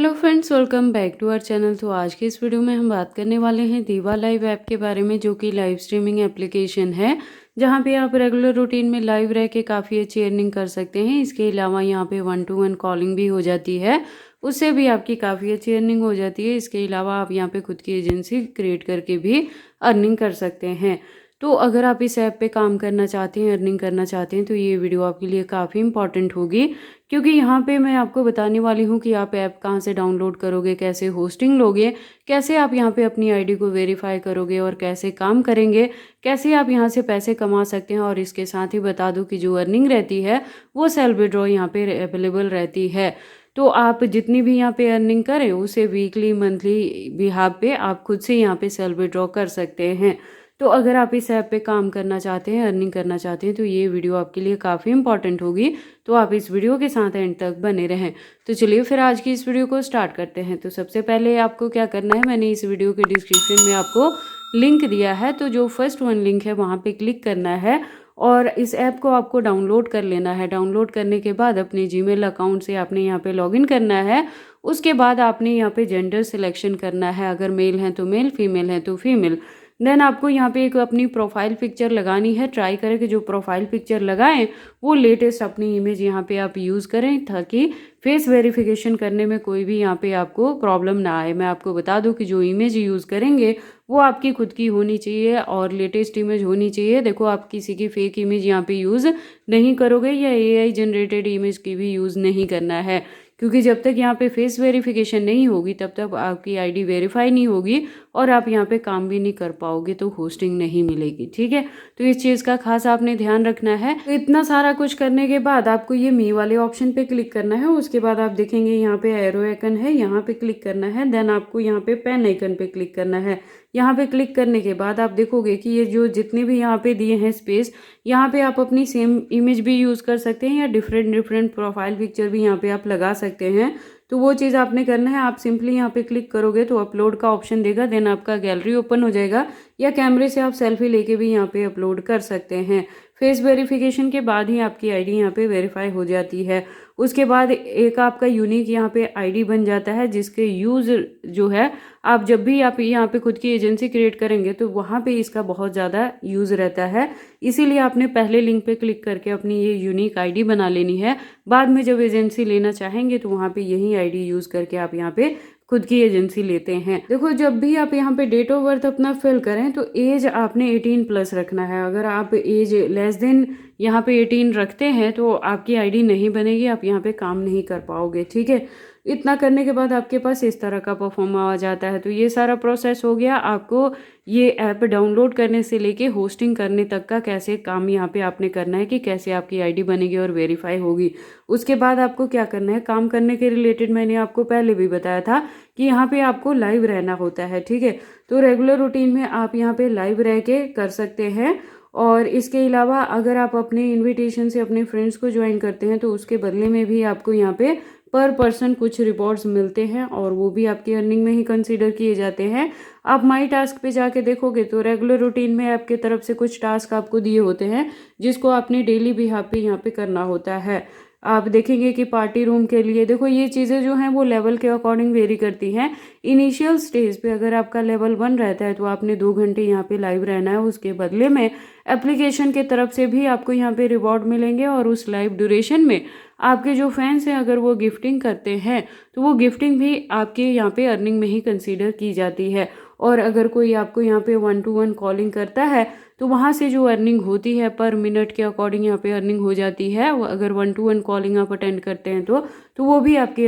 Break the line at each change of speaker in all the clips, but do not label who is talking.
Hello friends, welcome back to our channel. तो आज के इस वीडियो में हम बात करने वाले हैं दीवा लाइव ऐप के बारे में, जो कि लाइव स्ट्रीमिंग एप्लीकेशन है जहां पे आप रेगुलर रूटीन में लाइव रह के काफ़ी अच्छी अर्निंग कर सकते हैं। इसके अलावा यहां पे 1-to-1 कॉलिंग भी हो जाती है, उससे भी आपकी काफ़ी अच्छी अर्निंग हो जाती है। इसके अलावा आप यहाँ पे खुद की एजेंसी क्रिएट करके भी अर्निंग कर सकते हैं। तो अगर आप इस ऐप पे काम करना चाहते हैं, अर्निंग करना चाहते हैं, तो ये वीडियो आपके लिए काफ़ी इंपॉर्टेंट होगी, क्योंकि यहाँ पे मैं आपको बताने वाली हूँ कि आप ऐप कहाँ से डाउनलोड करोगे, कैसे होस्टिंग लोगे, कैसे आप यहाँ पे अपनी आईडी को वेरीफाई करोगे और कैसे काम करेंगे, कैसे आप यहाँ से पैसे कमा सकते हैं। और इसके साथ ही बता दूँ कि जो अर्निंग रहती है वो सेल्फ विड्रॉ यहाँ पे अवेलेबल रहती है। तो आप जितनी भी यहाँ पे अर्निंग करें उसे वीकली मंथली बिहाफ पे आप खुद से यहाँ पे सेल्फ विड्रॉ कर सकते हैं। तो अगर आप इस ऐप पे काम करना चाहते हैं, अर्निंग करना चाहते हैं, तो ये वीडियो आपके लिए काफ़ी इंपॉर्टेंट होगी। तो आप इस वीडियो के साथ एंड तक बने रहें। तो चलिए फिर आज की इस वीडियो को स्टार्ट करते हैं। तो सबसे पहले आपको क्या करना है, मैंने इस वीडियो के डिस्क्रिप्शन में आपको लिंक दिया है, तो जो फर्स्ट वन लिंक है वहाँ पे क्लिक करना है और इस ऐप को आपको डाउनलोड कर लेना है। डाउनलोड करने के बाद अपने जीमेल अकाउंट से आपने यहाँ पे लॉगिन करना है। उसके बाद आपने यहाँ पे जेंडर सिलेक्शन करना है, अगर मेल हैं तो मेल, फीमेल हैं तो फीमेल। देन आपको यहाँ पे एक अपनी प्रोफाइल पिक्चर लगानी है। ट्राई करें कि जो प्रोफाइल पिक्चर लगाएं वो लेटेस्ट अपनी इमेज यहाँ पे आप यूज़ करें, ताकि फेस वेरिफिकेशन करने में कोई भी यहाँ पे आपको प्रॉब्लम ना आए। मैं आपको बता दूं कि जो इमेज यूज़ करेंगे वो आपकी खुद की होनी चाहिए और लेटेस्ट इमेज होनी चाहिए। देखो, आप किसी की फेक इमेज यहाँ पे यूज़ नहीं करोगे या एआई जनरेटेड इमेज की भी यूज़ नहीं करना है, क्योंकि जब तक यहाँ पे फेस वेरिफिकेशन नहीं होगी तब तक आपकी आईडी वेरीफाई नहीं होगी और आप यहाँ पे काम भी नहीं कर पाओगे, तो होस्टिंग नहीं मिलेगी। ठीक है, तो इस चीज़ का खास आपने ध्यान रखना है। तो इतना सारा कुछ करने के बाद आपको ये मी वाले ऑप्शन पे क्लिक करना है। उसके बाद आप देखेंगे यहाँ पे एरो आइकन है, यहाँ पे क्लिक करना है। देन आपको यहाँ पे पेन आइकन पे क्लिक करना है। यहाँ पे क्लिक करने के बाद आप देखोगे कि ये जो जितने भी यहाँ पे दिए हैं स्पेस, यहाँ पे आप अपनी सेम इमेज भी यूज़ कर सकते हैं या डिफरेंट प्रोफाइल पिक्चर भी यहाँ पे आप लगा सकते हैं। तो वो चीज़ आपने करना है, आप सिंपली यहाँ पे क्लिक करोगे तो अपलोड का ऑप्शन देगा। देन आपका गैलरी ओपन हो जाएगा, या कैमरे से आप सेल्फी लेके भी यहाँ पे अपलोड कर सकते हैं। फेस वेरिफिकेशन के बाद ही आपकी आईडी यहाँ पे वेरीफाई हो जाती है। उसके बाद एक आपका यूनिक यहाँ पे आईडी बन जाता है, जिसके यूज़ जो है आप जब भी आप यहाँ पे खुद की एजेंसी क्रिएट करेंगे तो वहाँ पे इसका बहुत ज़्यादा यूज़ रहता है। इसीलिए आपने पहले लिंक पे क्लिक करके अपनी ये यूनिक आईडी बना लेनी है। बाद में जब एजेंसी लेना चाहेंगे तो वहाँ पे यही आईडी यूज़ करके आप यहाँ पे खुद की एजेंसी लेते हैं। देखो, जब भी आप यहाँ पे डेट ऑफ बर्थ अपना फिल करें तो एज आपने 18+ रखना है। अगर आप एज लेस देन यहाँ पे 18 रखते हैं तो आपकी आईडी नहीं बनेगी, आप यहाँ पे काम नहीं कर पाओगे। ठीक है, इतना करने के बाद आपके पास इस तरह का परफॉर्म आ जाता है। तो ये सारा प्रोसेस हो गया। आपको ये ऐप डाउनलोड करने से लेके होस्टिंग करने तक का कैसे काम यहाँ पे आपने करना है, कि कैसे आपकी आईडी बनेगी और वेरीफाई होगी। उसके बाद आपको क्या करना है, काम करने के रिलेटेड मैंने आपको पहले भी बताया था कि यहाँ पे आपको लाइव रहना होता है। ठीक है, तो रेगुलर रूटीन में आप यहाँ पे लाइव रह के कर सकते हैं। और इसके अलावा अगर आप अपने इन्विटेशन से अपने फ्रेंड्स को ज्वाइन करते हैं तो उसके बदले में भी आपको यहाँ पे पर पर्सन कुछ रिवॉर्ड्स मिलते हैं, और वो भी आपकी अर्निंग में ही कंसीडर किए जाते हैं। आप माई टास्क पे जाके देखोगे तो रेगुलर रूटीन में आपके तरफ से कुछ टास्क आपको दिए होते हैं, जिसको आपने डेली बिहाफ पे यहाँ पे करना होता है। आप देखेंगे कि पार्टी रूम के लिए, देखो ये चीज़ें जो हैं वो लेवल के अकॉर्डिंग वेरी करती हैं। इनिशियल स्टेज पे अगर आपका लेवल 1 रहता है तो आपने 2 घंटे यहाँ पे लाइव रहना है। उसके बदले में एप्लीकेशन के तरफ से भी आपको यहाँ पे रिवॉर्ड मिलेंगे, और उस लाइव ड्यूरेशन में आपके जो फैंस हैं अगर वो गिफ्टिंग करते हैं तो वो गिफ्टिंग भी आपके यहाँ पे अर्निंग में ही कंसीडर की जाती है। और अगर कोई आपको यहाँ पे 1-to-1 कॉलिंग करता है तो वहाँ से जो अर्निंग होती है पर मिनट के अकॉर्डिंग यहाँ पे अर्निंग हो जाती है। अगर 1-to-1 कॉलिंग आप अटेंड करते हैं तो वो भी आपके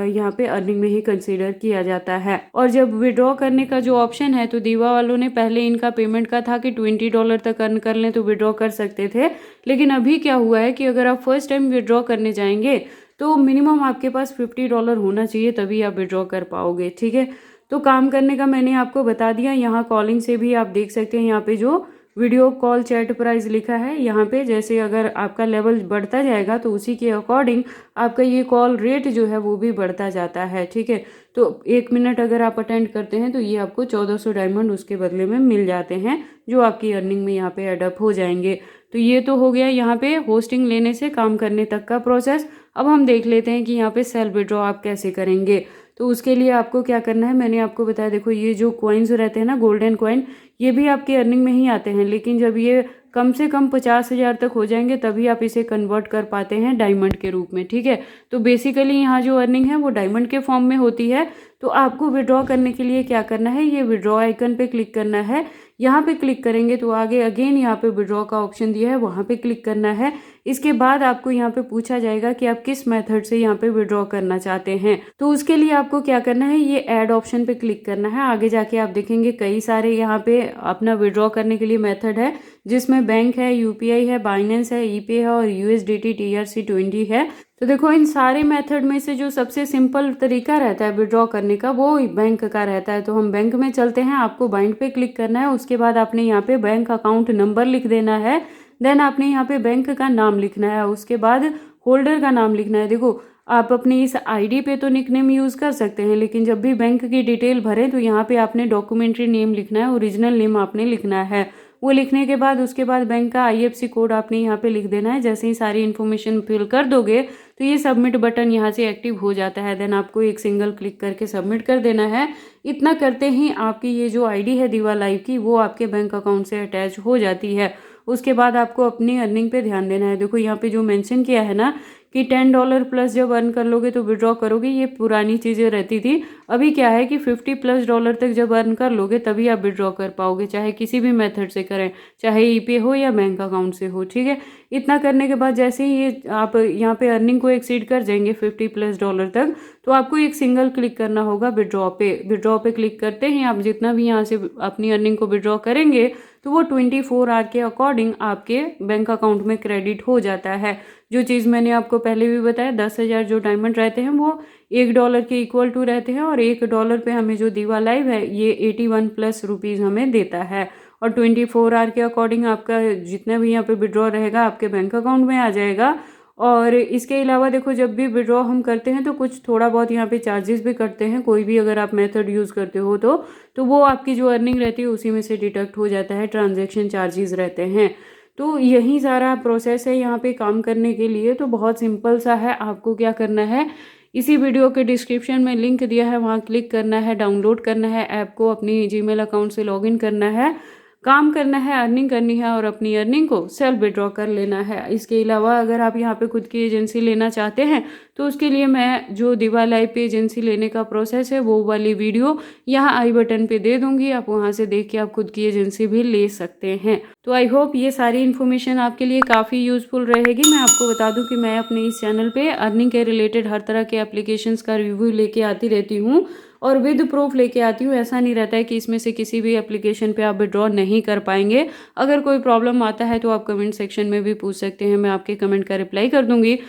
यहाँ पे अर्निंग में ही कंसीडर किया जाता है। और जब विड्रॉ करने का जो ऑप्शन है, तो दीवा वालों ने पहले इनका पेमेंट का था कि $20 तक अर्न कर लें तो विड्रॉ कर सकते थे। लेकिन अभी क्या हुआ है कि अगर आप फर्स्ट टाइम विड्रॉ करने जाएंगे तो मिनिमम आपके पास $50 होना चाहिए, तभी आप विड्रॉ कर पाओगे। ठीक है, तो काम करने का मैंने आपको बता दिया। यहाँ कॉलिंग से भी आप देख सकते हैं, यहाँ पे जो वीडियो कॉल चैट प्राइस लिखा है यहाँ पे, जैसे अगर आपका लेवल बढ़ता जाएगा तो उसी के अकॉर्डिंग आपका ये कॉल रेट जो है वो भी बढ़ता जाता है। ठीक है, तो 1 मिनट अगर आप अटेंड करते हैं तो ये आपको 1400 डायमंड उसके बदले में मिल जाते हैं, जो आपकी अर्निंग में यहाँ पे एडअप हो जाएंगे। तो ये तो हो गया यहाँ पे होस्टिंग लेने से काम करने तक का प्रोसेस। अब हम देख लेते हैं कि यहाँ पे सेल्फ विड्रॉ आप कैसे करेंगे। तो उसके लिए आपको क्या करना है, मैंने आपको बताया, देखो ये जो कॉइन्स रहते हैं ना, गोल्डन कॉइन, ये भी आपके अर्निंग में ही आते हैं, लेकिन जब ये कम से कम 50,000 तक हो जाएंगे तभी आप इसे कन्वर्ट कर पाते हैं डायमंड के रूप में, ठीक है। तो बेसिकली यहाँ जो अर्निंग है वो डायमंड के फॉर्म में होती है। तो आपको विड्रॉ करने के लिए क्या करना है, ये विड्रॉ आइकन पे क्लिक करना है। यहाँ पे क्लिक करेंगे तो आगे अगेन यहाँ पे विड्रॉ का ऑप्शन दिया है, वहाँ पे क्लिक करना है। इसके बाद आपको यहाँ पे पूछा जाएगा कि आप किस मेथड से यहाँ पे विड्रॉ करना चाहते हैं। तो उसके लिए आपको क्या करना है, ये ऐड ऑप्शन पे क्लिक करना है। आगे जाके आप देखेंगे कई सारे यहाँ पे अपना विड्रॉ करने के लिए मेथड है, जिसमें बैंक है, यूपीआई है, बाइनेंस है, ईपे है और यूएसडीटी TRC20 है। तो देखो इन सारे मेथड में से जो सबसे सिंपल तरीका रहता है विड्रॉ करने का वो बैंक का रहता है। तो हम बैंक में चलते हैं, आपको बाइंड पे क्लिक करना है। उसके बाद आपने यहाँ पे बैंक अकाउंट नंबर लिख देना है। देन आपने यहाँ पे बैंक का नाम लिखना है, उसके बाद होल्डर का नाम लिखना है। देखो आप अपनी इस आईडी पे तो निकनेम यूज़ कर सकते हैं, लेकिन जब भी बैंक की डिटेल भरें तो यहाँ पे आपने डॉक्यूमेंट्री नेम लिखना है, ओरिजिनल नेम आपने लिखना है। वो लिखने के बाद उसके बाद बैंक का IFSC कोड आपने यहाँ पे लिख देना है। जैसे ही सारी इन्फॉर्मेशन फिल कर दोगे तो ये सबमिट बटन यहाँ से एक्टिव हो जाता है। देन आपको एक सिंगल क्लिक करके सबमिट कर देना है। इतना करते ही आपकी ये जो आईडी है दीवा लाइव की, वो आपके बैंक अकाउंट से अटैच हो जाती है। उसके बाद आपको अपनी अर्निंग पे ध्यान देना है। देखो यहाँ पे जो मेंशन किया है ना कि $10 प्लस जब अर्न कर लोगे तो विड्रॉ करोगे, ये पुरानी चीज़ें रहती थी। अभी क्या है कि $50+ तक जब अर्न कर लोगे तभी आप विड्रॉ कर पाओगे, चाहे किसी भी मेथड से करें, चाहे ईपे हो या बैंक अकाउंट से हो, ठीक है। इतना करने के बाद जैसे ही ये आप यहाँ पे अर्निंग को एक्सीड कर जाएंगे $50+ तक, तो आपको एक सिंगल क्लिक करना होगा विड्रॉ पे। विड्रॉ पे क्लिक करते ही आप जितना भी यहाँ से अपनी अर्निंग को विड्रॉ करेंगे तो वो 24 आवर के अकॉर्डिंग आपके बैंक अकाउंट में क्रेडिट हो जाता है। जो चीज़ मैंने आपको पहले भी बताया, 10,000 जो डायमंड रहते हैं वो $1 के इक्वल टू रहते हैं, और $1 पे हमें जो दीवा लाइव है ये 81+ रुपीज़ हमें देता है। और 24 आवर के अकॉर्डिंग आपका जितना भी यहाँ पे विड्रॉ रहेगा आपके बैंक अकाउंट में आ जाएगा। और इसके अलावा देखो जब भी विड्रॉ हम करते हैं तो कुछ थोड़ा बहुत यहाँ पे चार्जेस भी कटते हैं, कोई भी अगर आप मेथड यूज़ करते हो तो वो आपकी जो अर्निंग रहती है उसी में से डिडक्ट हो जाता है, ट्रांजैक्शन चार्जेस रहते हैं। तो यही सारा प्रोसेस है यहाँ पे काम करने के लिए। तो बहुत सिंपल सा है। आपको क्या करना है, इसी वीडियो के डिस्क्रिप्शन में लिंक दिया है, वहाँ क्लिक करना है, डाउनलोड करना है ऐप को, अपनी जीमेल अकाउंट से लॉगिन करना है, काम करना है, अर्निंग करनी है और अपनी अर्निंग को सेल्फ विड्रॉ कर लेना है। इसके अलावा अगर आप यहाँ पे खुद की एजेंसी लेना चाहते हैं तो उसके लिए मैं जो दीवा लाइव पे एजेंसी लेने का प्रोसेस है वो वाली वीडियो यहाँ आई बटन पे दे दूंगी, आप वहाँ से देख के आप खुद की एजेंसी भी ले सकते हैं। तो आई होप ये सारी इन्फॉर्मेशन आपके लिए काफ़ी यूजफुल रहेगी। मैं आपको बता दूं कि मैं अपने इस चैनल पे अर्निंग के रिलेटेड हर तरह के एप्लीकेशंस का रिव्यू लेके आती रहती हूँ और विद प्रूफ लेके आती हूँ। ऐसा नहीं रहता है कि इसमें से किसी भी एप्लीकेशन पे आप विड्रॉ नहीं कर पाएंगे। अगर कोई प्रॉब्लम आता है तो आप कमेंट सेक्शन में भी पूछ सकते हैं, मैं आपके कमेंट का रिप्लाई कर दूंगी।